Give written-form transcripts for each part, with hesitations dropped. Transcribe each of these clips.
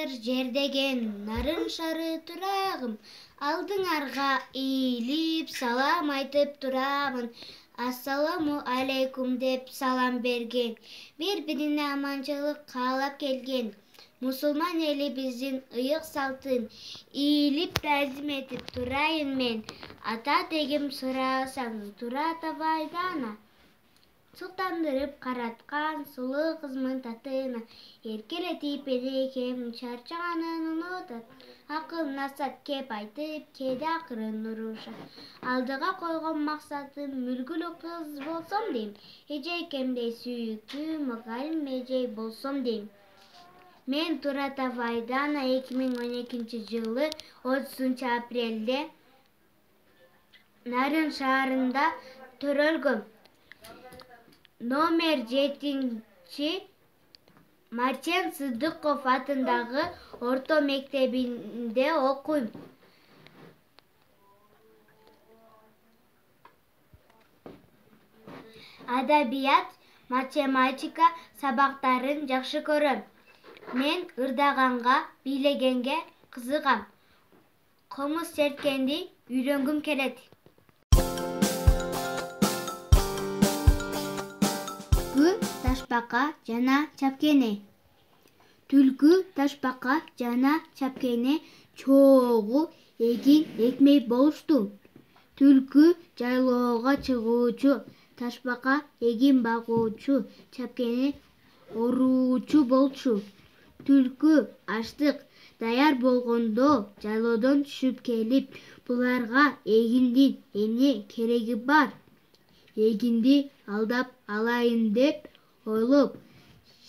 Ар жердеген нарын шары турагым, алдыңарга ийилип салам айтып турамын. Ассаламу алейкум деп салам берген, бири-бирине аманчылык каалап келген. Мусулман эли биздин ыйык салтын ийилип тазим этип турайын мен. Ата тегим сурасаң тура табайды ана. Суктандырып караткан сулуу кызмын татына, эркелетип энекем чарчаганын унутат. Акыл насаат кеп айтып, кээде акырын урушат. Алдыга койгон максатым үлгүлүү кыз болсом дейм, эжекемдей сүйүктүү мугалим эжей болсом дейм. Мен Турата Вайдана 2012-жылы 30-апрелде Нарын шаарында төрөлгөм. Номер 7 Марчен Сыдыков атындагы орто мектебинде окуйм. Адабият, математика сабактарын жакшы көрөм. Мен ырдаганга, бийлегенге кызыгам. Комуз черткенди үйрөнгүм келет. Ташбака жана чапкене. Түлкү ташбака жана чапкене чогуу эгин экмей болушту. Түлкү жайлоого чыгуучу, ташбака эгин багуучу, чапкене оруучу болчу. Түлкү аштык даяр болгондо жайлоодон түшүп келип, буларга эгиндин эмне кереги бар? Эгинди алдап алайын деп ойлоп,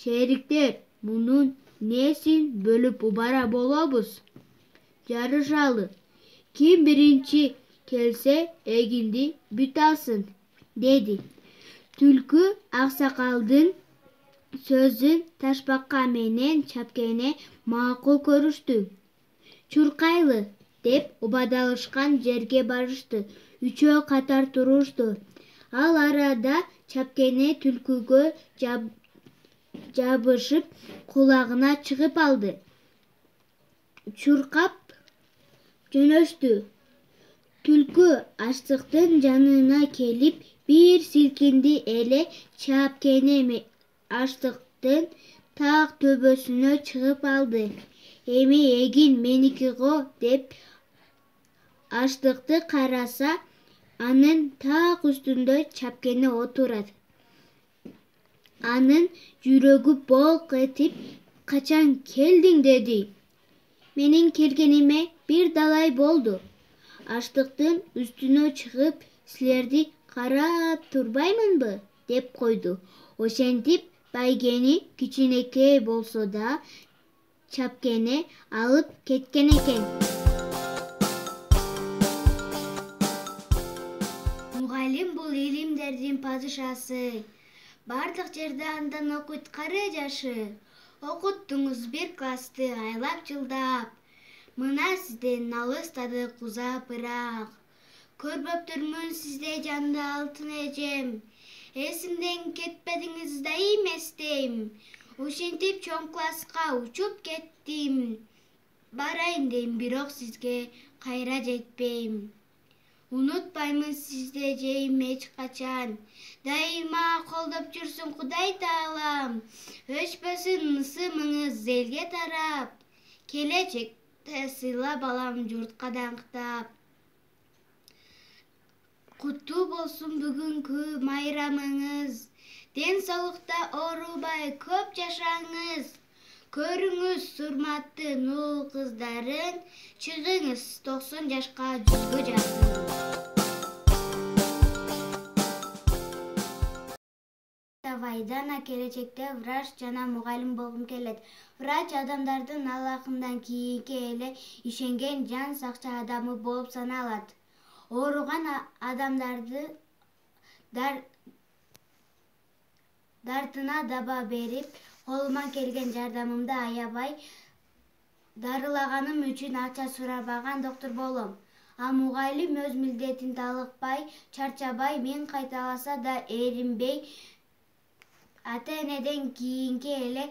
шериктер мунун несин бөлүп убара болобуз? Жарышалы. Ким биринчи келсе эгинди бүт алсын, деди. Түлкү аксакалдын сөзүн ташбака менен чапкене макул көрүштү. Чуркайлы деп убадалышкан жерге барышты. Үчөө катар турушту. Ал арада чапкене түлкүгө жабышып кулагына чыгып алды. Чуркап жөнөштү. Түлкү аштыктын жанына келип бир силкинди эле чапкене аштыктын так төбөсүнө чыгып алды. Эми эгин меники го деп аштыкты караса, анын так үстүндө чапкене отурат. Анын жүрөгү болк этип, качан келдиң деди. Менин келгениме бир далай болду. Аштыктын үстүнө чыгып, силерди карап турбаймынбы, деп койду. Ошентип байгени кичинекей болсо да чапкене алып кеткен экен. Мугалим бул илимдердин падышасы. Бардык жерде андан окуйт кары жашы. Окуттуңуз бир классты айлап жылдап. Мына сизден алыстадык узапыраак. Көрбөптүрмүн сизде жанды алтын эжем. Эсимден кетпедиңиз да эместейм. Ушинтип чоң класска учуп кеттим. Барайын дейм, бирок сизге кайра жетпейм. Унутпаймын сизди эжейим эч качан. Дайыма колдоп жүрсүн Кудай Таалам. Өчпөсүн ысымыңыз элге тарап. Келечекте сыйла балам журтка даңктап. Куттуу болсун бүгүнкү майрамыңыз. Ден соолукта оорубай көп жашаңыз. Көрүңүз урматтуу уул кыздарын, чыгыңыз 90 жашка 100гө жакын. Вайдана келечекте врач жана мугалим болгум келет. Врач адамдардын алакындан кийинки эле ишенген жан сакчы адамы болуп саналат. Ооруган адамдарды дартына даба берип, колуман келген жардамымды аябай, дарылаганым үчүн акча сурабаган доктор болом. А мугалим өз милдетин талыкпай, чарчабай, мен кайталаса да эринбей, ата-энеден кийинки эле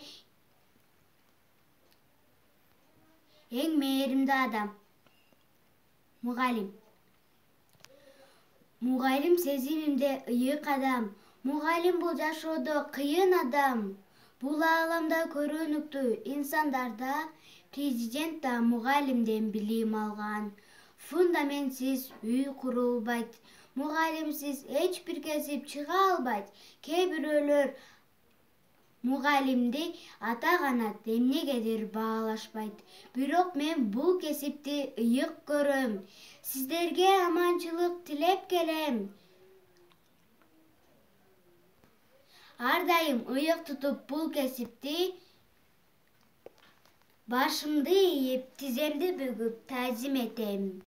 эң мээримдүү адам. Мугалим. Мугалим сезимимде ыйык адам. Мугалим бул жашоодо кыйын адам. Бул ааламда көрүнүктүү инсандарда президент да мугалимден билим алган. Фундаментсиз үй курулбайт. Мугалимсиз эч бир кесип чыга албайт. Кээ бирөөлөр мугалимди ата-канат эмнегедир баалашпайт. Бирок мен бул кесипти ыйык көрөм. Сиздерге аманчылык тилеп келем. Ар дайым ыйык тутуп бул кесипти башымды ийип, тиземди бүгүп тазим этем.